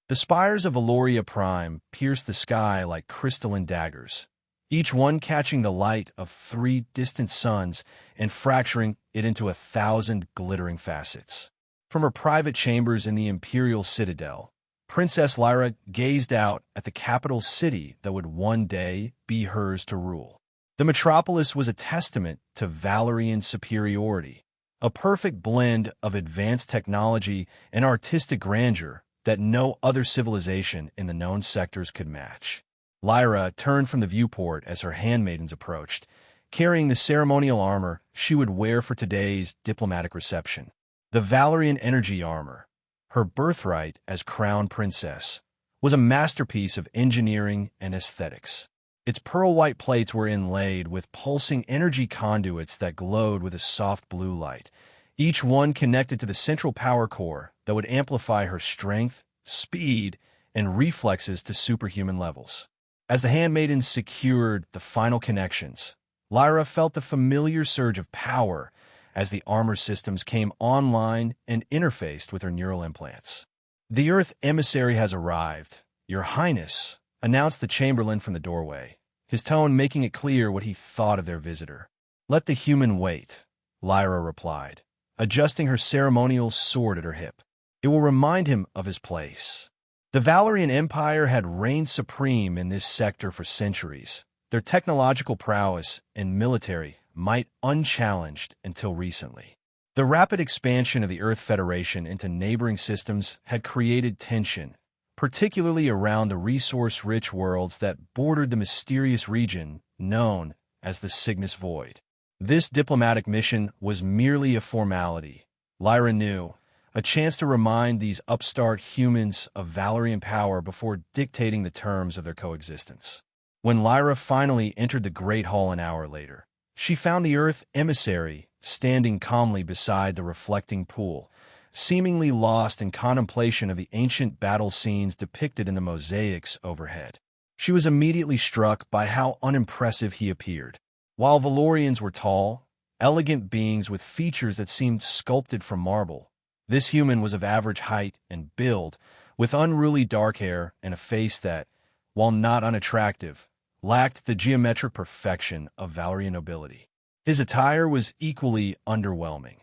The spires of Valoria Prime pierced the sky like crystalline daggers, each one catching the light of 3 distant suns and fracturing it into 1,000 glittering facets. From her private chambers in the Imperial Citadel, Princess Lyra gazed out at the capital city that would one day be hers to rule. The metropolis was a testament to Valerian superiority, a perfect blend of advanced technology and artistic grandeur that no other civilization in the known sectors could match. Lyra turned from the viewport as her handmaidens approached, carrying the ceremonial armor she would wear for today's diplomatic reception. The Valerian energy armor, her birthright as crown princess, was a masterpiece of engineering and aesthetics. Its pearl-white plates were inlaid with pulsing energy conduits that glowed with a soft blue light, each one connected to the central power core that would amplify her strength, speed, and reflexes to superhuman levels. As the handmaidens secured the final connections, Lyra felt the familiar surge of power as the armor systems came online and interfaced with her neural implants. "The Earth emissary has arrived, Your Highness," announced the chamberlain from the doorway, his tone making it clear what he thought of their visitor. "Let the human wait," Lyra replied, adjusting her ceremonial sword at her hip. "It will remind him of his place." The Valerian Empire had reigned supreme in this sector for centuries, their technological prowess and military might unchallenged until recently. The rapid expansion of the Earth Federation into neighboring systems had created tension, particularly around the resource-rich worlds that bordered the mysterious region known as the Cygnus Void. This diplomatic mission was merely a formality, Lyra knew, a chance to remind these upstart humans of Valerian power before dictating the terms of their coexistence. When Lyra finally entered the Great Hall an hour later, she found the Earth emissary standing calmly beside the reflecting pool, seemingly lost in contemplation of the ancient battle scenes depicted in the mosaics overhead. She was immediately struck by how unimpressive he appeared. While Valorians were tall, elegant beings with features that seemed sculpted from marble, this human was of average height and build, with unruly dark hair and a face that, while not unattractive, lacked the geometric perfection of Valerian nobility. His attire was equally underwhelming.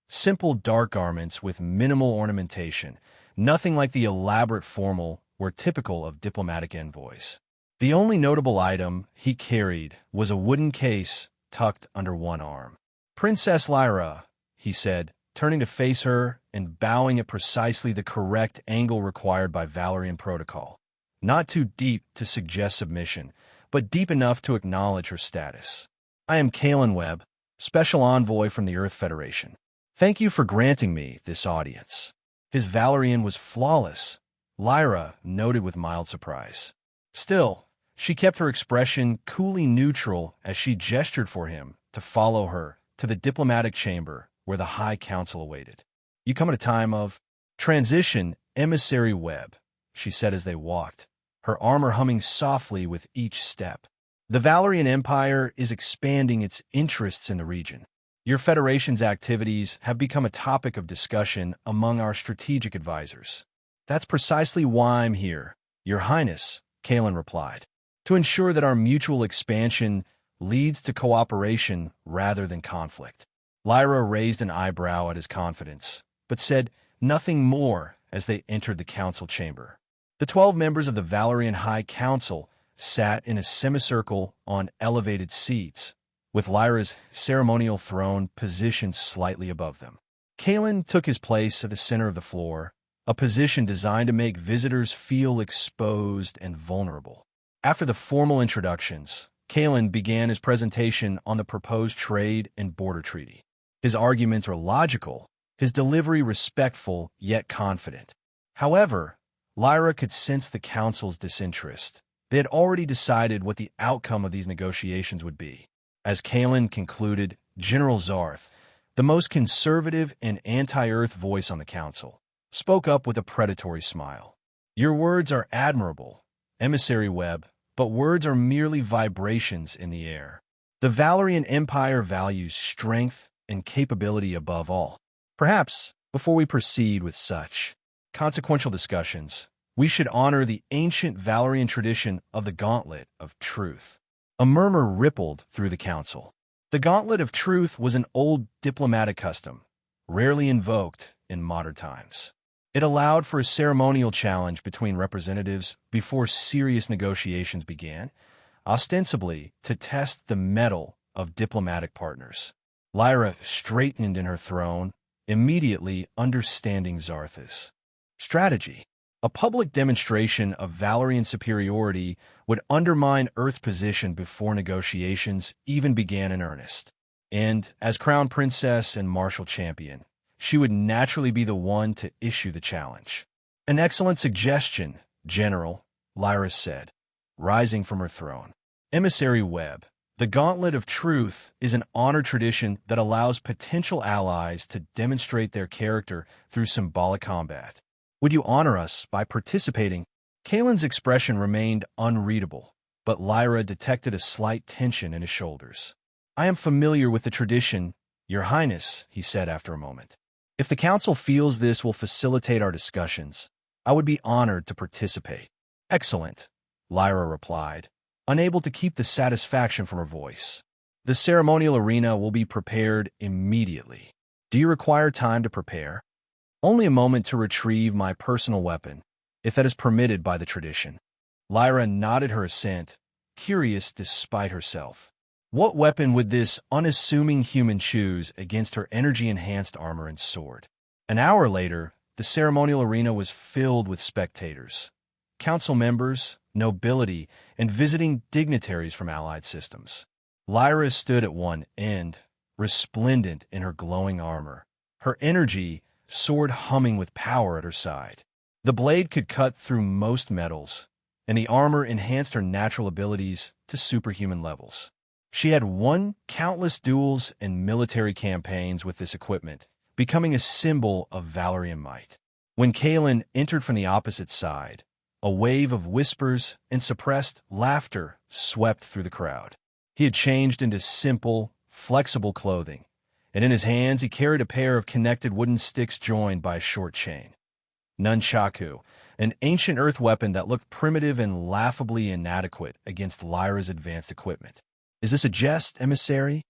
Simple dark garments with minimal ornamentation, nothing like the elaborate formal were typical of diplomatic envoys. The only notable item he carried was a wooden case tucked under one arm. "Princess Lyra," he said, turning to face her and bowing at precisely the correct angle required by Valerian protocol. Not too deep to suggest submission, but deep enough to acknowledge her status. "I am Kalen Webb, Special Envoy from the Earth Federation. Thank you for granting me this audience." His Valerian was flawless, Lyra noted with mild surprise. Still, she kept her expression coolly neutral as she gestured for him to follow her to the diplomatic chamber where the High Council awaited. "You come at a time of transition, Emissary Webb," she said as they walked, her armor humming softly with each step. "The Valerian Empire is expanding its interests in the region. Your Federation's activities have become a topic of discussion among our strategic advisors. That's precisely why I'm here, Your Highness," Kalen replied, "to ensure that our mutual expansion leads to cooperation rather than conflict." Lyra raised an eyebrow at his confidence, but said nothing more as they entered the council chamber. The 12 members of the Valerian High Council sat in a semicircle on elevated seats, with Lyra's ceremonial throne positioned slightly above them. Kalen took his place at the center of the floor, a position designed to make visitors feel exposed and vulnerable. After the formal introductions, Kalen began his presentation on the proposed trade and border treaty. His arguments were logical, his delivery respectful yet confident. However, Lyra could sense the council's disinterest. They had already decided what the outcome of these negotiations would be. As Kalen concluded, General Zarth, the most conservative and anti-Earth voice on the council, spoke up with a predatory smile. "Your words are admirable, Emissary Webb, but words are merely vibrations in the air. The Valerian Empire values strength and capability above all. Perhaps, before we proceed with such consequential discussions, We should honor the ancient Valerian tradition of the Gauntlet of Truth. A murmur rippled through the council. The Gauntlet of Truth was an old diplomatic custom, rarely invoked in modern times. It allowed for a ceremonial challenge between representatives before serious negotiations began, ostensibly to test the mettle of diplomatic partners. Lyra straightened in her throne, immediately understanding Zarthus' strategy. A public demonstration of Valerian superiority would undermine Earth's position before negotiations even began in earnest. And, as Crown Princess and Martial Champion, she would naturally be the one to issue the challenge. An excellent suggestion, General, Lyra said, rising from her throne. Emissary Webb, the Gauntlet of Truth is an honored tradition that allows potential allies to demonstrate their character through symbolic combat. Would you honor us by participating? Kalen's expression remained unreadable, but Lyra detected a slight tension in his shoulders. I am familiar with the tradition, Your Highness, he said after a moment. If the Council feels this will facilitate our discussions, I would be honored to participate. Excellent, Lyra replied, unable to keep the satisfaction from her voice. The ceremonial arena will be prepared immediately. Do you require time to prepare? Only a moment to retrieve my personal weapon, if that is permitted by the tradition. Lyra nodded her assent, curious despite herself. What weapon would this unassuming human choose against her energy-enhanced armor and sword? An hour later, the ceremonial arena was filled with spectators, council members, nobility, and visiting dignitaries from allied systems. Lyra stood at one end, resplendent in her glowing armor, her energy sword humming with power at her side. The blade could cut through most metals, and the armor enhanced her natural abilities to superhuman levels. She had won countless duels and military campaigns with this equipment, becoming a symbol of Valerian might. When Kalen entered from the opposite side, a wave of whispers and suppressed laughter swept through the crowd. He had changed into simple, flexible clothing, and in his hands he carried a pair of connected wooden sticks joined by a short chain. Nunchaku, an ancient earth weapon that looked primitive and laughably inadequate against Lyra's advanced equipment. Is this a jest, emissary?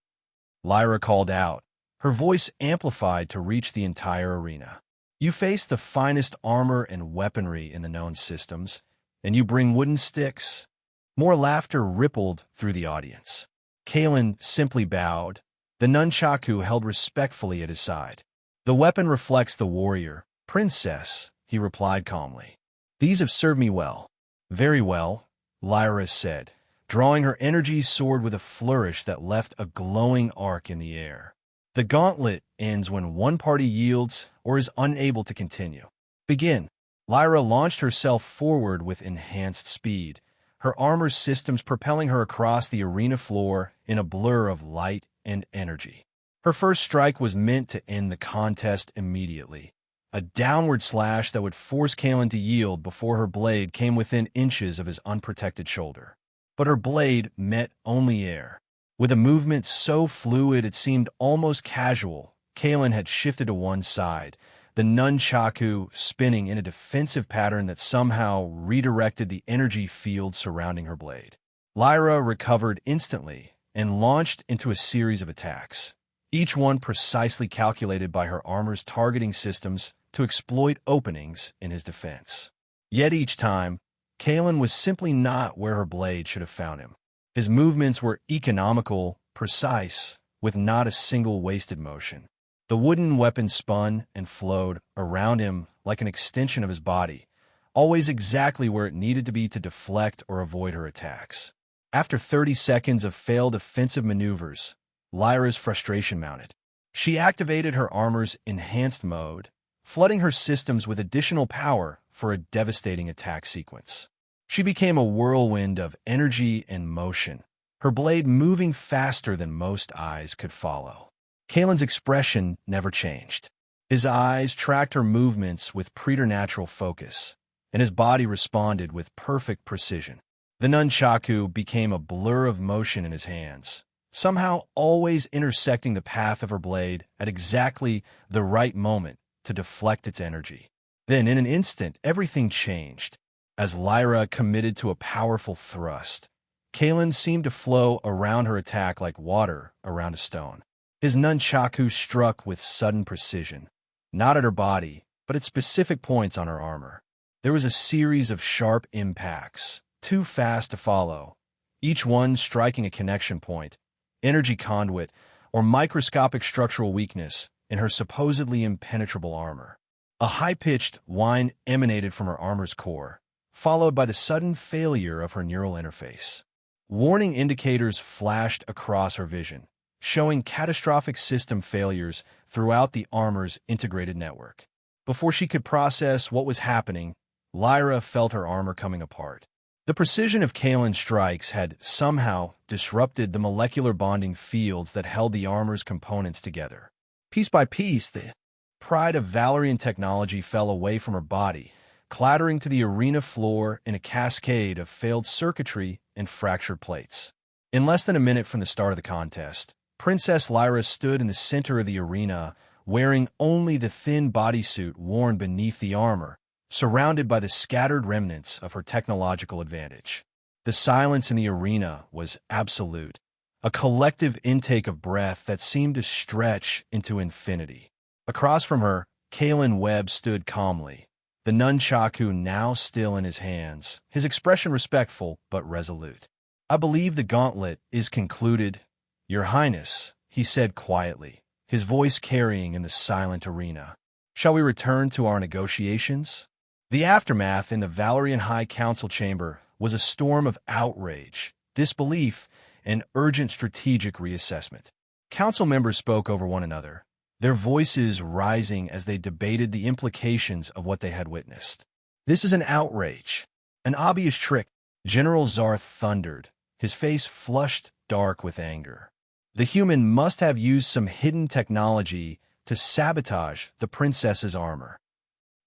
Lyra called out, her voice amplified to reach the entire arena. You face the finest armor and weaponry in the known systems, and you bring wooden sticks. More laughter rippled through the audience. Kalen simply bowed, the nunchaku held respectfully at his side. The weapon reflects the warrior, princess, he replied calmly. These have served me well. Very well, Lyra said, drawing her energy sword with a flourish that left a glowing arc in the air. The gauntlet ends when one party yields or is unable to continue. Begin. Lyra launched herself forward with enhanced speed, her armor systems propelling her across the arena floor in a blur of light and energy. Her first strike was meant to end the contest immediately, a downward slash that would force Kalen to yield before her blade came within inches of his unprotected shoulder. But her blade met only air. With a movement so fluid it seemed almost casual, Kalen had shifted to one side, the nunchaku spinning in a defensive pattern that somehow redirected the energy field surrounding her blade. Lyra recovered instantly and launched into a series of attacks, each one precisely calculated by her armor's targeting systems to exploit openings in his defense. Yet each time, Kalen was simply not where her blade should have found him. His movements were economical, precise, with not a single wasted motion. The wooden weapon spun and flowed around him like an extension of his body, always exactly where it needed to be to deflect or avoid her attacks. After 30 seconds of failed offensive maneuvers, Lyra's frustration mounted. She activated her armor's enhanced mode, flooding her systems with additional power for a devastating attack sequence. She became a whirlwind of energy and motion, her blade moving faster than most eyes could follow. Kalen's expression never changed. His eyes tracked her movements with preternatural focus, and his body responded with perfect precision. The nunchaku became a blur of motion in his hands, somehow always intersecting the path of her blade at exactly the right moment to deflect its energy. Then, in an instant, everything changed. As Lyra committed to a powerful thrust, Kalen seemed to flow around her attack like water around a stone. His nunchaku struck with sudden precision, not at her body, but at specific points on her armor. There was a series of sharp impacts, too fast to follow, each one striking a connection point, energy conduit, or microscopic structural weakness in her supposedly impenetrable armor. A high-pitched whine emanated from her armor's core, followed by the sudden failure of her neural interface. Warning indicators flashed across her vision, showing catastrophic system failures throughout the armor's integrated network. Before she could process what was happening, Lyra felt her armor coming apart. The precision of Kalen's strikes had somehow disrupted the molecular bonding fields that held the armor's components together. Piece by piece, the pride of Valerian technology fell away from her body, clattering to the arena floor in a cascade of failed circuitry and fractured plates. In less than a minute from the start of the contest, Princess Lyra stood in the center of the arena, wearing only the thin bodysuit worn beneath the armor, surrounded by the scattered remnants of her technological advantage. The silence in the arena was absolute, a collective intake of breath that seemed to stretch into infinity. Across from her, Kalen Webb stood calmly, the nunchaku now still in his hands, his expression respectful but resolute. "I believe the gauntlet is concluded, Your Highness," he said quietly, his voice carrying in the silent arena. "Shall we return to our negotiations?" The aftermath in the Valerian High Council chamber was a storm of outrage, disbelief, and urgent strategic reassessment. Council members spoke over one another, their voices rising as they debated the implications of what they had witnessed. "This is an outrage, an obvious trick," General Zarth thundered, his face flushed dark with anger. "The human must have used some hidden technology to sabotage the princess's armor."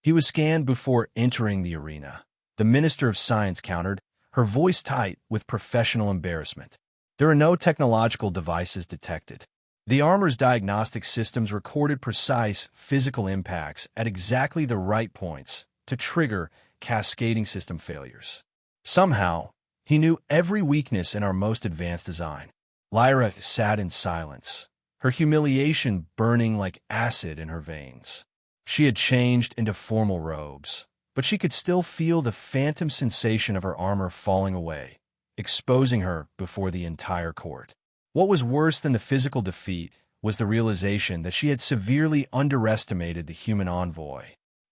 He was scanned before entering the arena. The Minister of Science countered, her voice tight with professional embarrassment. "There are no technological devices detected. The armor's diagnostic systems recorded precise physical impacts at exactly the right points to trigger cascading system failures. Somehow, he knew every weakness in our most advanced design." Lyra sat in silence, her humiliation burning like acid in her veins. She had changed into formal robes, but she could still feel the phantom sensation of her armor falling away, exposing her before the entire court. What was worse than the physical defeat was the realization that she had severely underestimated the human envoy.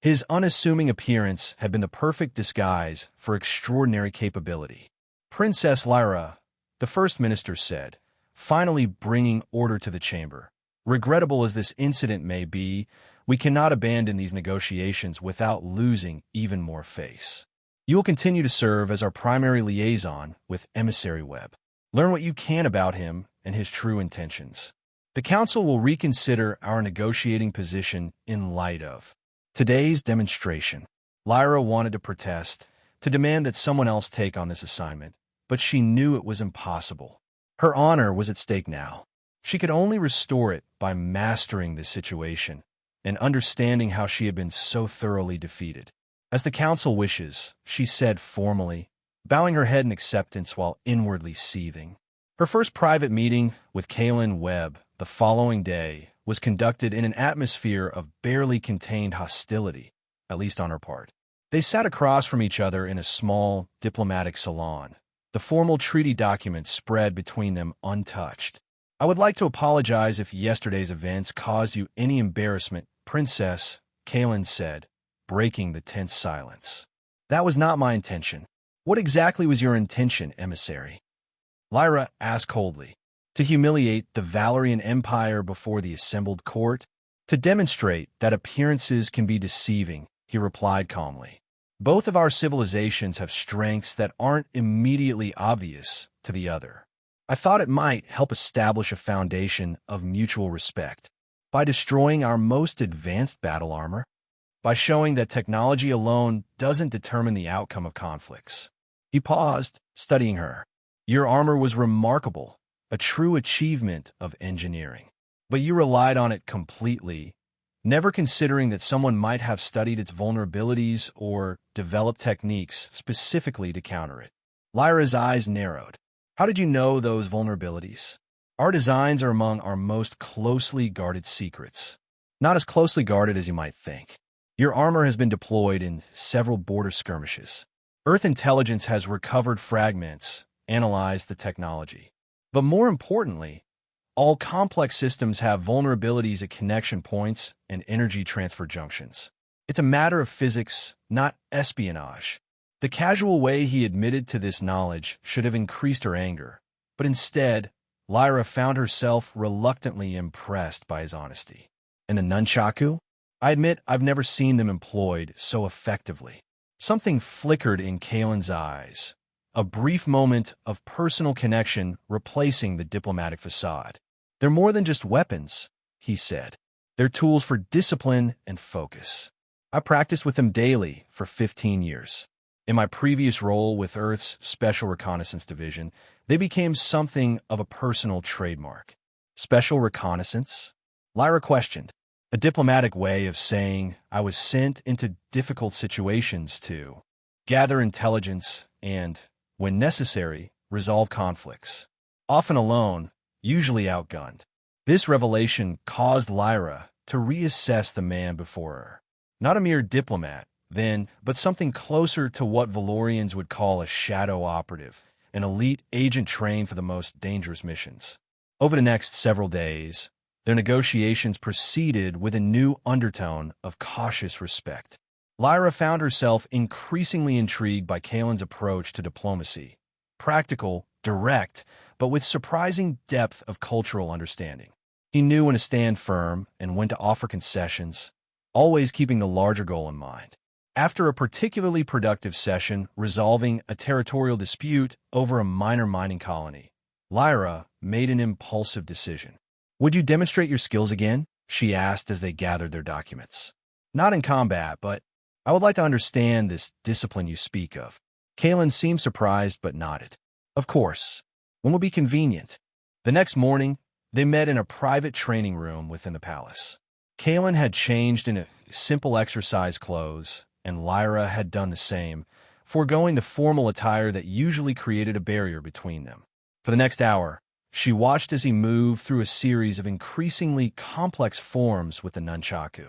His unassuming appearance had been the perfect disguise for extraordinary capability. "Princess Lyra," the First Minister said, finally bringing order to the chamber. "Regrettable as this incident may be, we cannot abandon these negotiations without losing even more face. You will continue to serve as our primary liaison with Emissary Webb. Learn what you can about him and his true intentions. The Council will reconsider our negotiating position in light of today's demonstration." Lyra wanted to protest, to demand that someone else take on this assignment, but she knew it was impossible. Her honor was at stake now. She could only restore it by mastering the situation and understanding how she had been so thoroughly defeated. "As the Council wishes," she said formally, bowing her head in acceptance while inwardly seething. Her first private meeting with Kalen Webb the following day was conducted in an atmosphere of barely contained hostility, at least on her part. They sat across from each other in a small diplomatic salon, the formal treaty documents spread between them untouched. "I would like to apologize if yesterday's events caused you any embarrassment, Princess," Kalen said, breaking the tense silence. "That was not my intention." "What exactly was your intention, Emissary?" Lyra asked coldly. "To humiliate the Valerian Empire before the assembled court? To demonstrate that appearances can be deceiving," he replied calmly. "Both of our civilizations have strengths that aren't immediately obvious to the other. I thought it might help establish a foundation of mutual respect by destroying our most advanced battle armor, by showing that technology alone doesn't determine the outcome of conflicts." He paused, studying her. "Your armor was remarkable, a true achievement of engineering. But you relied on it completely, never considering that someone might have studied its vulnerabilities or developed techniques specifically to counter it. Lyra's eyes narrowed. How did you know those vulnerabilities? Our designs are among our most closely guarded secrets. Not as closely guarded as you might think. Your armor has been deployed in several border skirmishes. Earth intelligence has recovered fragments, analyzed the technology. But more importantly, all complex systems have vulnerabilities at connection points and energy transfer junctions. It's a matter of physics, not espionage. The casual way he admitted to this knowledge should have increased her anger, but instead, Lyra found herself reluctantly impressed by his honesty. And the nunchaku? I admit I've never seen them employed so effectively. Something flickered in Kalen's eyes, a brief moment of personal connection replacing the diplomatic facade. They're more than just weapons, he said. They're tools for discipline and focus. I practiced with them daily for 15 years. In my previous role with Earth's Special Reconnaissance Division, they became something of a personal trademark. Special Reconnaissance? Lyra questioned, a diplomatic way of saying I was sent into difficult situations to gather intelligence and, when necessary, resolve conflicts. Often alone, usually outgunned. This revelation caused Lyra to reassess the man before her. Not a mere diplomat, then, but something closer to what Valorians would call a shadow operative, an elite agent trained for the most dangerous missions. Over the next several days, their negotiations proceeded with a new undertone of cautious respect. Lyra found herself increasingly intrigued by Kalen's approach to diplomacy. Practical, direct, but with surprising depth of cultural understanding. He knew when to stand firm and when to offer concessions, always keeping the larger goal in mind. After a particularly productive session resolving a territorial dispute over a minor mining colony, Lyra made an impulsive decision. Would you demonstrate your skills again? She asked as they gathered their documents. Not in combat, but I would like to understand this discipline you speak of. Kalen seemed surprised but nodded. Of course. When will be convenient? The next morning, they met in a private training room within the palace. Kalen had changed into simple exercise clothes, and Lyra had done the same, foregoing the formal attire that usually created a barrier between them. For the next hour, she watched as he moved through a series of increasingly complex forms with the nunchaku.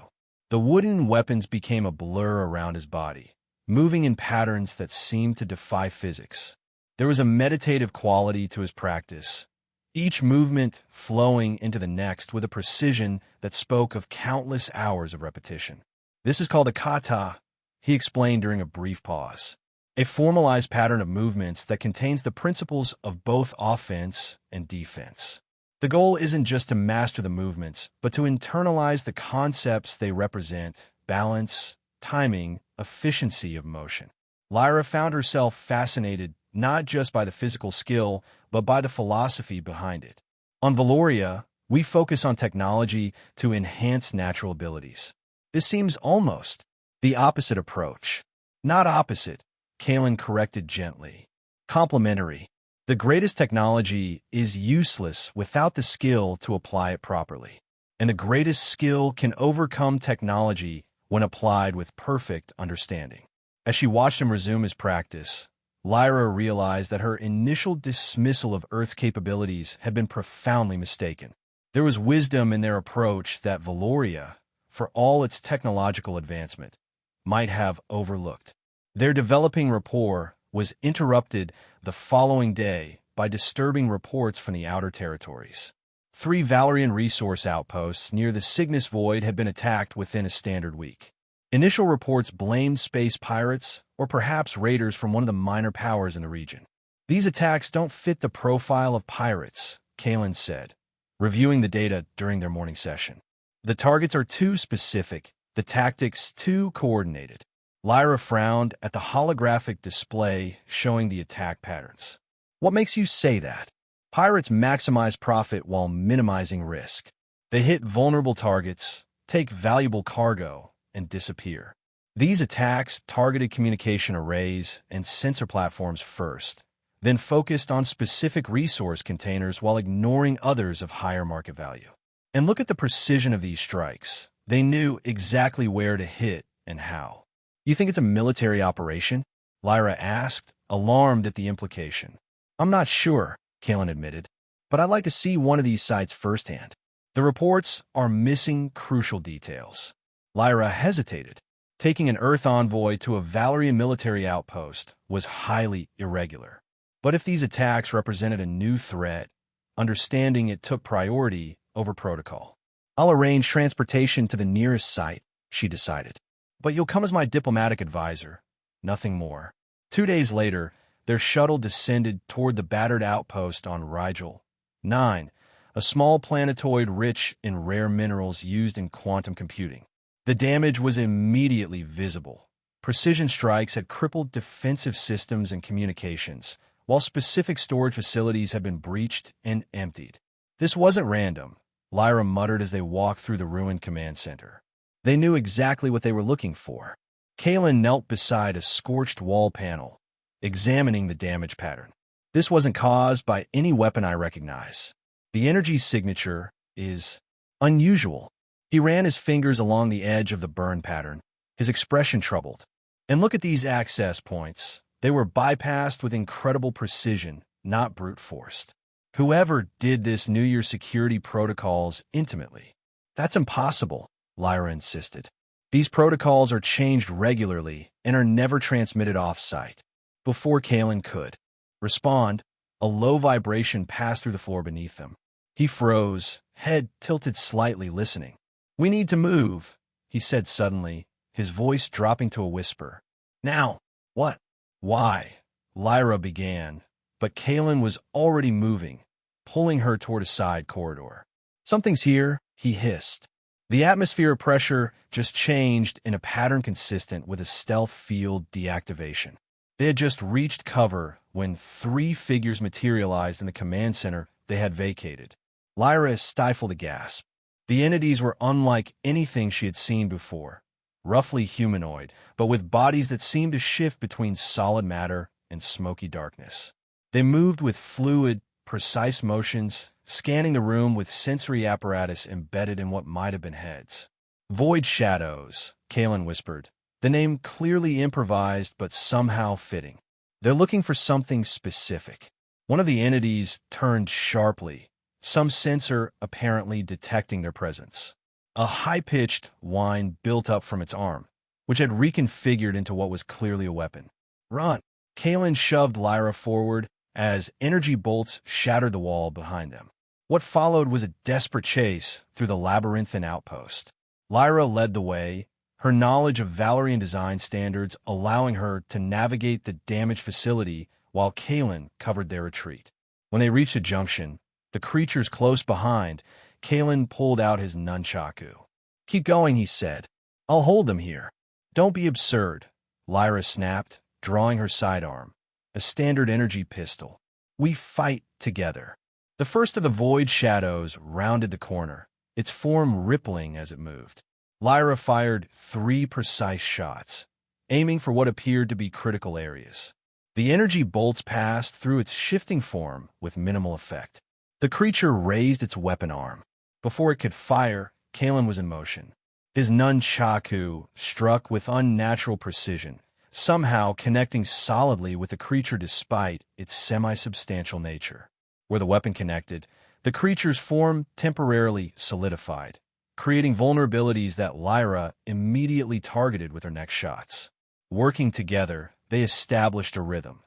The wooden weapons became a blur around his body, moving in patterns that seemed to defy physics. There was a meditative quality to his practice, each movement flowing into the next with a precision that spoke of countless hours of repetition. This is called a kata, he explained during a brief pause. A formalized pattern of movements that contains the principles of both offense and defense. The goal isn't just to master the movements, but to internalize the concepts they represent: balance, timing, efficiency of motion. Lyra found herself fascinated not just by the physical skill, but by the philosophy behind it. On Valoria, we focus on technology to enhance natural abilities. This seems almost the opposite approach. Not opposite, Kalen corrected gently. Complementary. The greatest technology is useless without the skill to apply it properly. And the greatest skill can overcome technology when applied with perfect understanding. As she watched him resume his practice, Lyra realized that her initial dismissal of Earth's capabilities had been profoundly mistaken. There was wisdom in their approach that Valoria, for all its technological advancement, might have overlooked. Their developing rapport was interrupted the following day by disturbing reports from the outer territories. 3 Valerian resource outposts near the Cygnus Void had been attacked within a standard week. Initial reports blamed space pirates or perhaps raiders from one of the minor powers in the region. These attacks don't fit the profile of pirates, Kalen said, reviewing the data during their morning session. The targets are too specific, the tactics too coordinated. Lyra frowned at the holographic display showing the attack patterns. What makes you say that? Pirates maximize profit while minimizing risk. They hit vulnerable targets, take valuable cargo, and disappear. These attacks targeted communication arrays and sensor platforms first, then focused on specific resource containers while ignoring others of higher market value. And look at the precision of these strikes. They knew exactly where to hit and how. "You think it's a military operation?" Lyra asked, alarmed at the implication. "I'm not sure," Kalen admitted, "but I'd like to see one of these sites firsthand. The reports are missing crucial details." Lyra hesitated. Taking an Earth envoy to a Valerian military outpost was highly irregular. But if these attacks represented a new threat, understanding it took priority over protocol. "I'll arrange transportation to the nearest site," she decided. "But you'll come as my diplomatic advisor, nothing more." 2 days later, their shuttle descended toward the battered outpost on Rigel 9, a small planetoid rich in rare minerals used in quantum computing. The damage was immediately visible. Precision strikes had crippled defensive systems and communications, while specific storage facilities had been breached and emptied. "This wasn't random," Lyra muttered as they walked through the ruined command center. They knew exactly what they were looking for. Kalen knelt beside a scorched wall panel, examining the damage pattern. "This wasn't caused by any weapon I recognize. The energy signature is unusual." He ran his fingers along the edge of the burn pattern, his expression troubled. "And look at these access points. They were bypassed with incredible precision, not brute forced. Whoever did this knew your security protocols intimately." "That's impossible," Lyra insisted. "These protocols are changed regularly and are never transmitted off-site." Before Kalen could respond, a low vibration passed through the floor beneath them. He froze, head tilted slightly, listening. "We need to move," he said suddenly, his voice dropping to a whisper. "Now." "What?" "Why?" Lyra began, but Kalen was already moving, pulling her toward a side corridor. "Something's here," he hissed. The atmosphere pressure just changed in a pattern consistent with a stealth field deactivation. They had just reached cover when 3 figures materialized in the command center they had vacated. Lyra stifled a gasp. The entities were unlike anything she had seen before, roughly humanoid, but with bodies that seemed to shift between solid matter and smoky darkness. They moved with fluid, precise motions, scanning the room with sensory apparatus embedded in what might have been heads. "Void shadows," Kalen whispered, the name clearly improvised but somehow fitting. "They're looking for something specific." One of the entities turned sharply, some sensor apparently detecting their presence. A high-pitched whine built up from its arm, which had reconfigured into what was clearly a weapon. "Run!" Kalen shoved Lyra forward as energy bolts shattered the wall behind them. What followed was a desperate chase through the labyrinthine outpost. Lyra led the way, her knowledge of Valerian design standards allowing her to navigate the damaged facility while Kalen covered their retreat. When they reached a junction, the creatures close behind, Kalen pulled out his nunchaku. "Keep going," he said. "I'll hold them here." "Don't be absurd," Lyra snapped, drawing her sidearm, a standard energy pistol. "We fight together." The first of the void shadows rounded the corner, its form rippling as it moved. Lyra fired 3 precise shots, aiming for what appeared to be critical areas. The energy bolts passed through its shifting form with minimal effect. The creature raised its weapon arm. Before it could fire, Kalen was in motion. His nunchaku struck with unnatural precision, somehow connecting solidly with the creature despite its semi-substantial nature. Where the weapon connected, the creature's form temporarily solidified, creating vulnerabilities that Lyra immediately targeted with her next shots. Working together, they established a rhythm.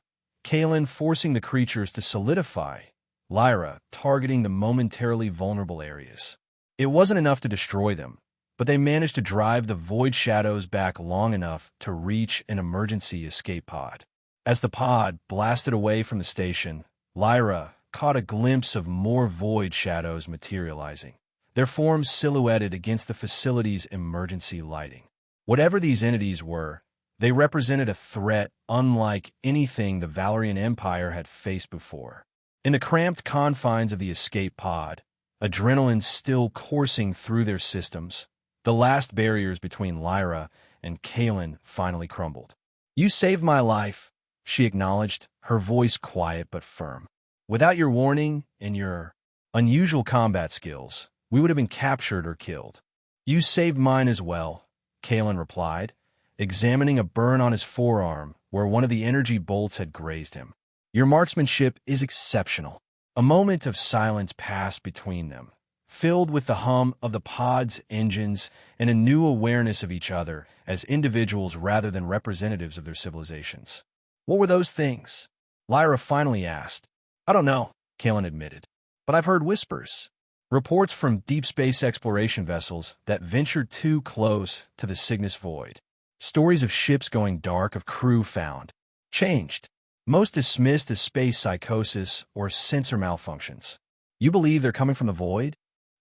Kalen forcing the creatures to solidify, Lyra targeting the momentarily vulnerable areas. It wasn't enough to destroy them, but they managed to drive the void shadows back long enough to reach an emergency escape pod. As the pod blasted away from the station, Lyra caught a glimpse of more void shadows materializing, their forms silhouetted against the facility's emergency lighting. Whatever these entities were, they represented a threat unlike anything the Valerian Empire had faced before. In the cramped confines of the escape pod, adrenaline still coursing through their systems, the last barriers between Lyra and Kalen finally crumbled. "You saved my life," she acknowledged, her voice quiet but firm. "Without your warning and your unusual combat skills, we would have been captured or killed." You saved mine as well, Kalen replied, examining a burn on his forearm where one of the energy bolts had grazed him. Your marksmanship is exceptional. A moment of silence passed between them, filled with the hum of the pod's engines and a new awareness of each other as individuals rather than representatives of their civilizations. What were those things? Lyra finally asked. I don't know, Kalen admitted, but I've heard whispers. Reports from deep space exploration vessels that ventured too close to the Cygnus void. Stories of ships going dark, of crew found. Changed. Most dismissed as space psychosis or sensor malfunctions. You believe they're coming from the void?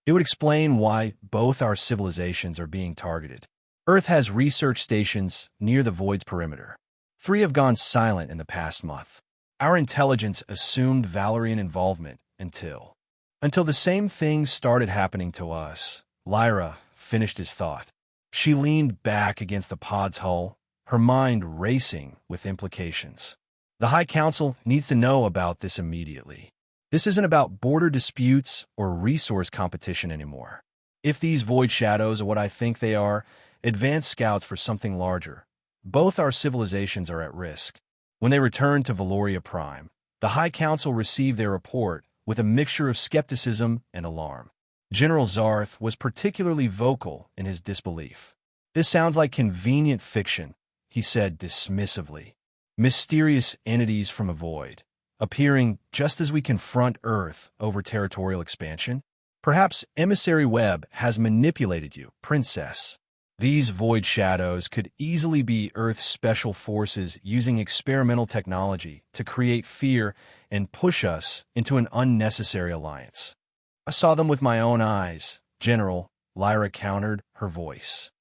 It would explain why both our civilizations are being targeted. Earth has research stations near the void's perimeter. 3 have gone silent in the past month. Our intelligence assumed Valerian involvement until the same things started happening to us. Lyra finished his thought. She leaned back against the pod's hull, her mind racing with implications. The High Council needs to know about this immediately. This isn't about border disputes or resource competition anymore. If these void shadows are what I think they are, advanced scouts for something larger, both our civilizations are at risk. When they returned to Valoria Prime, the High Council received their report with a mixture of skepticism and alarm. General Zarth was particularly vocal in his disbelief. This sounds like convenient fiction, he said dismissively. Mysterious entities from a void, appearing just as we confront Earth over territorial expansion? Perhaps Emissary Webb has manipulated you, Princess. These void shadows could easily be Earth's special forces using experimental technology to create fear and push us into an unnecessary alliance. I saw them with my own eyes, General, Lyra countered, her voice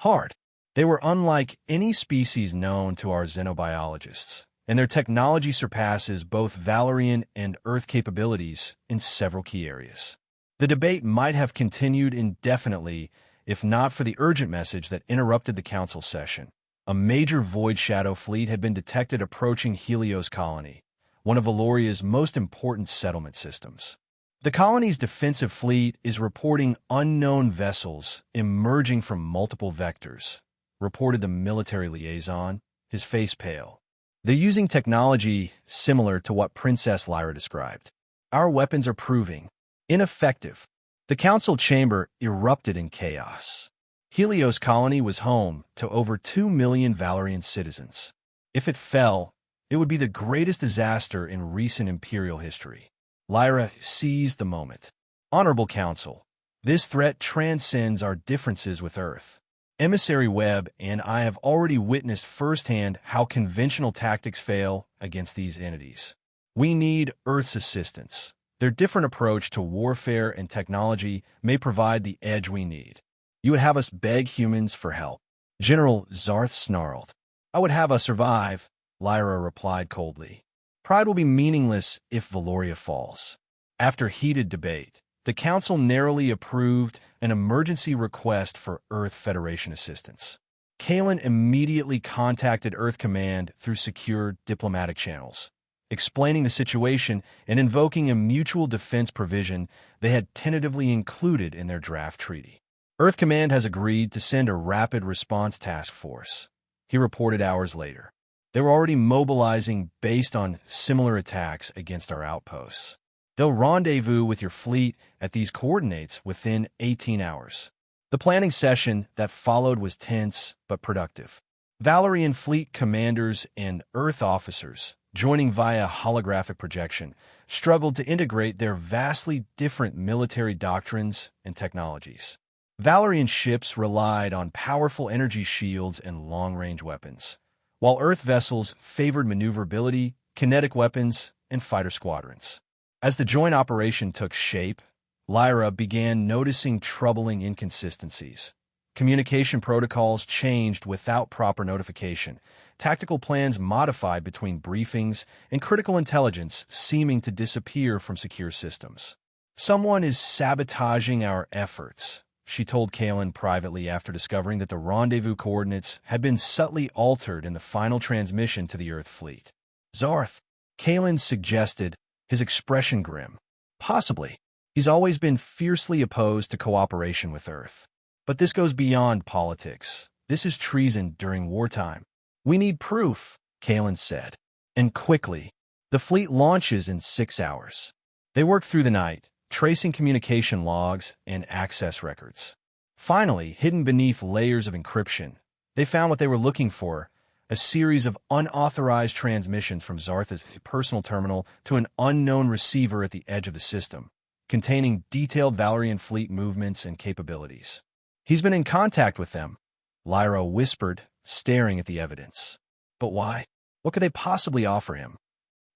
hard. They were unlike any species known to our xenobiologists, and their technology surpasses both Valerian and Earth capabilities in several key areas. The debate might have continued indefinitely if not for the urgent message that interrupted the council session. A major void shadow fleet had been detected approaching Helios Colony, one of Valoria's most important settlement systems. The colony's defensive fleet is reporting unknown vessels emerging from multiple vectors, reported the military liaison, his face pale. They're using technology similar to what Princess Lyra described. Our weapons are proving ineffective. The council chamber erupted in chaos. Helios Colony was home to over 2 million Valerian citizens. If it fell, it would be the greatest disaster in recent imperial history. Lyra seized the moment. Honorable Council, this threat transcends our differences with Earth. Emissary Webb and I have already witnessed firsthand how conventional tactics fail against these entities. We need Earth's assistance. Their different approach to warfare and technology may provide the edge we need. You would have us beg humans for help. General Zarth snarled. I would have us survive, Lyra replied coldly. Pride will be meaningless if Valoria falls. After heated debate, the council narrowly approved an emergency request for Earth Federation assistance. Kalen immediately contacted Earth Command through secure diplomatic channels, explaining the situation and invoking a mutual defense provision they had tentatively included in their draft treaty. Earth Command has agreed to send a rapid response task force, he reported hours later. They were already mobilizing based on similar attacks against our outposts. They'll rendezvous with your fleet at these coordinates within 18 hours. The planning session that followed was tense but productive. Valerian fleet commanders and Earth officers, joining via holographic projection, struggled to integrate their vastly different military doctrines and technologies. Valerian ships relied on powerful energy shields and long-range weapons, while Earth vessels favored maneuverability, kinetic weapons, and fighter squadrons. As the joint operation took shape, Lyra began noticing troubling inconsistencies. Communication protocols changed without proper notification, tactical plans modified between briefings, and critical intelligence seeming to disappear from secure systems. Someone is sabotaging our efforts, she told Kalen privately after discovering that the rendezvous coordinates had been subtly altered in the final transmission to the Earth fleet. Zarth, Kalen suggested, his expression grim. Possibly. He's always been fiercely opposed to cooperation with Earth. But this goes beyond politics. This is treason during wartime. We need proof, Kalen said. And quickly. The fleet launches in 6 hours. They work through the night, tracing communication logs and access records. Finally, hidden beneath layers of encryption, they found what they were looking for, a series of unauthorized transmissions from Zarth's personal terminal to an unknown receiver at the edge of the system, containing detailed Valerian fleet movements and capabilities. He's been in contact with them, Lyra whispered, staring at the evidence. But why? What could they possibly offer him?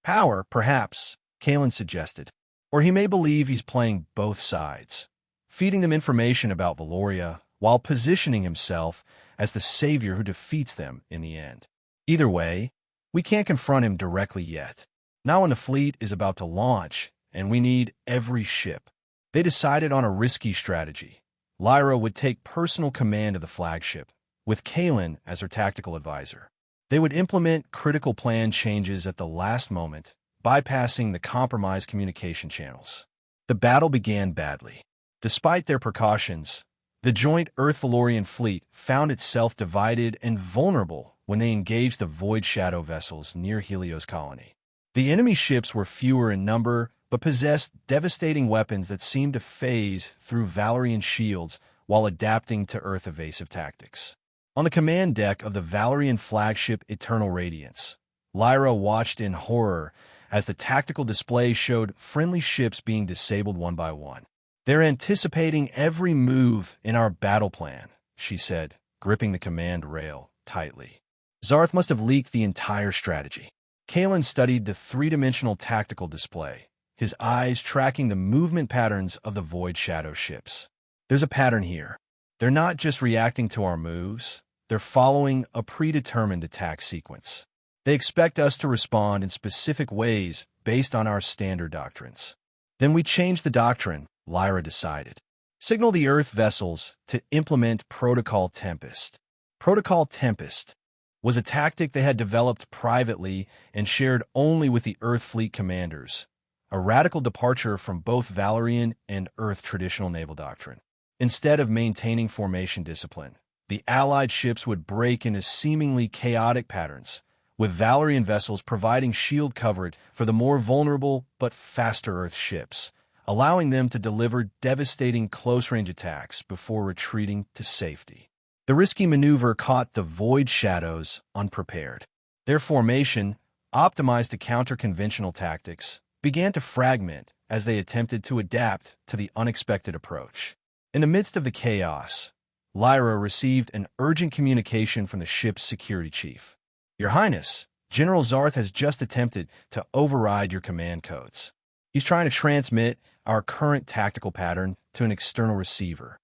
Power, perhaps, Kalen suggested. Or he may believe he's playing both sides, feeding them information about Valoria while positioning himself as the savior who defeats them in the end. Either way, we can't confront him directly yet. Not when the fleet is about to launch, and we need every ship. They decided on a risky strategy. Lyra would take personal command of the flagship, with Kalen as her tactical advisor. They would implement critical plan changes at the last moment, bypassing the compromised communication channels. The battle began badly. Despite their precautions, the joint Earth-Valorian fleet found itself divided and vulnerable when they engaged the Void Shadow vessels near Helios colony. The enemy ships were fewer in number, but possessed devastating weapons that seemed to phase through Valerian shields while adapting to Earth evasive tactics. On the command deck of the Valerian flagship Eternal Radiance, Lyra watched in horror as the tactical display showed friendly ships being disabled one by one. "They're anticipating every move in our battle plan," she said, gripping the command rail tightly. Zarth must have leaked the entire strategy. Kalen studied the three-dimensional tactical display, his eyes tracking the movement patterns of the Void Shadow ships. "There's a pattern here. They're not just reacting to our moves, they're following a predetermined attack sequence. They expect us to respond in specific ways based on our standard doctrines." Then we change the doctrine, Lyra decided. Signal the Earth vessels to implement Protocol Tempest. Protocol Tempest was a tactic they had developed privately and shared only with the Earth fleet commanders, a radical departure from both Valerian and Earth traditional naval doctrine. Instead of maintaining formation discipline, the Allied ships would break into seemingly chaotic patterns, with Valerian vessels providing shield coverage for the more vulnerable but faster Earth ships, allowing them to deliver devastating close-range attacks before retreating to safety. The risky maneuver caught the Void Shadows unprepared. Their formation, optimized to counter conventional tactics, began to fragment as they attempted to adapt to the unexpected approach. In the midst of the chaos, Lyra received an urgent communication from the ship's security chief. "Your Highness, General Zarth has just attempted to override your command codes. He's trying to transmit our current tactical pattern to an external receiver."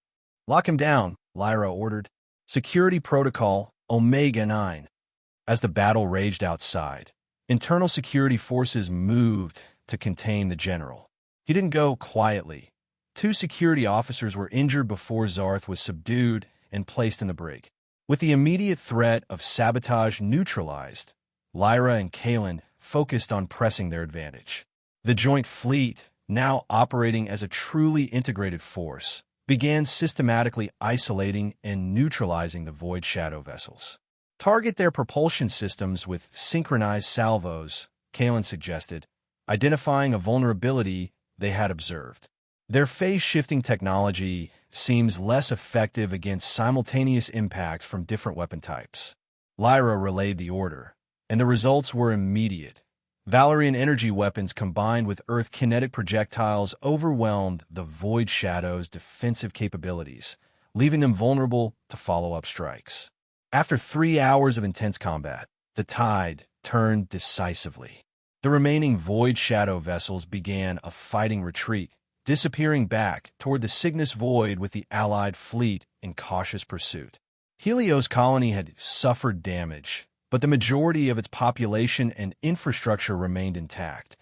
"Lock him down," Lyra ordered. Security Protocol Omega 9. As the battle raged outside, internal security forces moved to contain the general. He didn't go quietly. 2 security officers were injured before Zarth was subdued and placed in the brig. With the immediate threat of sabotage neutralized, Lyra and Kalen focused on pressing their advantage. The joint fleet, now operating as a truly integrated force, began systematically isolating and neutralizing the Void Shadow vessels. "Target their propulsion systems with synchronized salvos," Kalen suggested, identifying a vulnerability they had observed. "Their phase-shifting technology seems less effective against simultaneous impacts from different weapon types." Lyra relayed the order, and the results were immediate. Valerian energy weapons combined with Earth kinetic projectiles overwhelmed the Void Shadow's defensive capabilities, leaving them vulnerable to follow-up strikes. After 3 hours of intense combat, the tide turned decisively. The remaining Void Shadow vessels began a fighting retreat, disappearing back toward the Cygnus Void with the Allied fleet in cautious pursuit. Helios colony had suffered damage, but the majority of its population and infrastructure remained intact,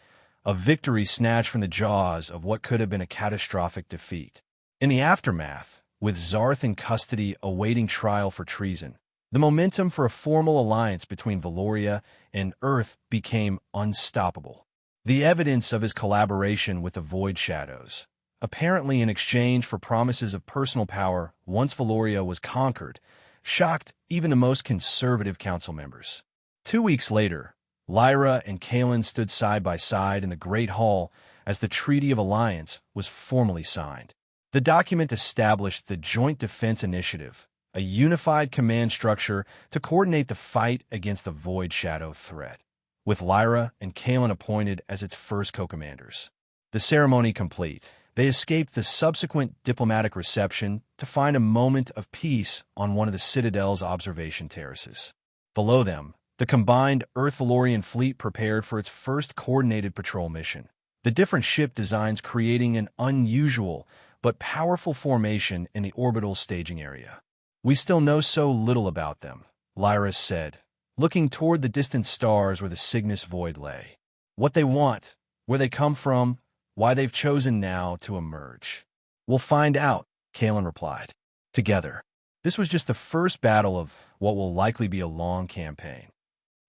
a victory snatched from the jaws of what could have been a catastrophic defeat. In the aftermath, with Zarth in custody awaiting trial for treason, the momentum for a formal alliance between Valoria and Earth became unstoppable. The evidence of his collaboration with the Void Shadows, apparently in exchange for promises of personal power once Valoria was conquered, shocked even the most conservative council members. 2 weeks later, Lyra and Kaelin stood side by side in the Great Hall as the Treaty of Alliance was formally signed. The document established the Joint Defense Initiative, a unified command structure to coordinate the fight against the Void Shadow threat, with Lyra and Kaelin appointed as its first co-commanders. The ceremony complete, they escaped the subsequent diplomatic reception to find a moment of peace on one of the Citadel's observation terraces. Below them, the combined Earth-Valorian fleet prepared for its first coordinated patrol mission, the different ship designs creating an unusual but powerful formation in the orbital staging area. "We still know so little about them," Lyra said, looking toward the distant stars where the Cygnus Void lay. "What they want, where they come from, why they've chosen now to emerge. We'll find out," Kaelin replied. Together. This was just the first battle of what will likely be a long campaign.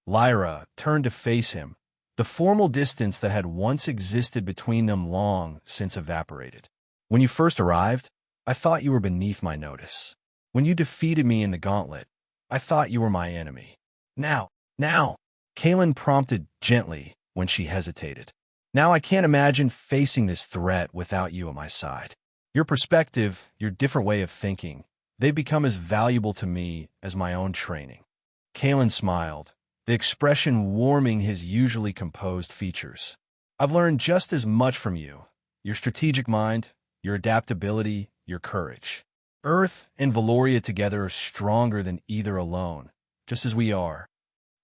Lyra turned to face him. The formal distance that had once existed between them long since evaporated. "When you first arrived, I thought you were beneath my notice. When you defeated me in the gauntlet, I thought you were my enemy. Now, Kaelin prompted gently when she hesitated. Now I can't imagine facing this threat without you at my side. Your perspective, your different way of thinking, they've become as valuable to me as my own training." Kaelin smiled, the expression warming his usually composed features. "I've learned just as much from you, your strategic mind, your adaptability, your courage. Earth and Valoria together are stronger than either alone, just as we are."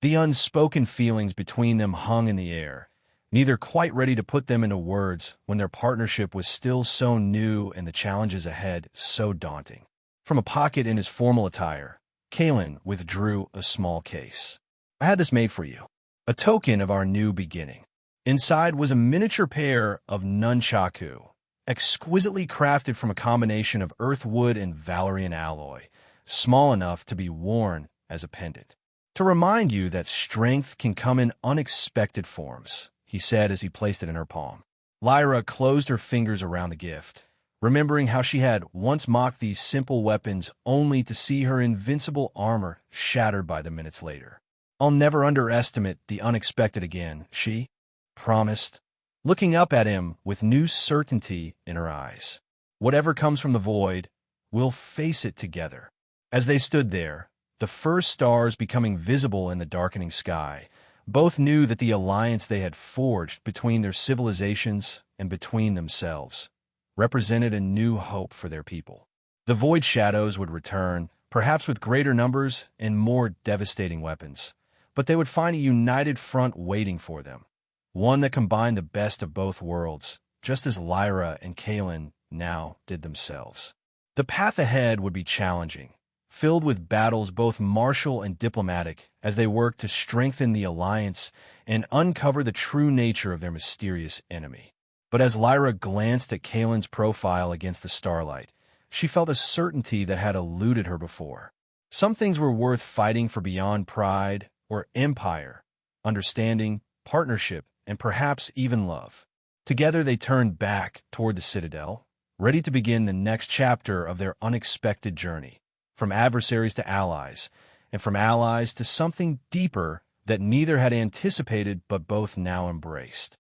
The unspoken feelings between them hung in the air, neither quite ready to put them into words when their partnership was still so new and the challenges ahead so daunting. From a pocket in his formal attire, Kaelin withdrew a small case. "I had this made for you, a token of our new beginning." Inside was a miniature pair of Nunchucks, exquisitely crafted from a combination of earth wood and Valerian alloy, small enough to be worn as a pendant. "To remind you that strength can come in unexpected forms," he said as he placed it in her palm. Lyra closed her fingers around the gift, remembering how she had once mocked these simple weapons only to see her invincible armor shattered by them minutes later. "I'll never underestimate the unexpected again," she promised, looking up at him with new certainty in her eyes. "Whatever comes from the void, we'll face it together." As they stood there, the first stars becoming visible in the darkening sky, both knew that the alliance they had forged between their civilizations and between themselves represented a new hope for their people. The Void Shadows would return, perhaps with greater numbers and more devastating weapons, but they would find a united front waiting for them, one that combined the best of both worlds, just as Lyra and Kaelin now did themselves. The path ahead would be challenging, filled with battles both martial and diplomatic as they worked to strengthen the alliance and uncover the true nature of their mysterious enemy. But as Lyra glanced at Kaelin's profile against the starlight, she felt a certainty that had eluded her before. Some things were worth fighting for beyond pride or empire, understanding, partnership, and perhaps even love. Together they turned back toward the Citadel, ready to begin the next chapter of their unexpected journey, from adversaries to allies, and from allies to something deeper that neither had anticipated but both now embraced.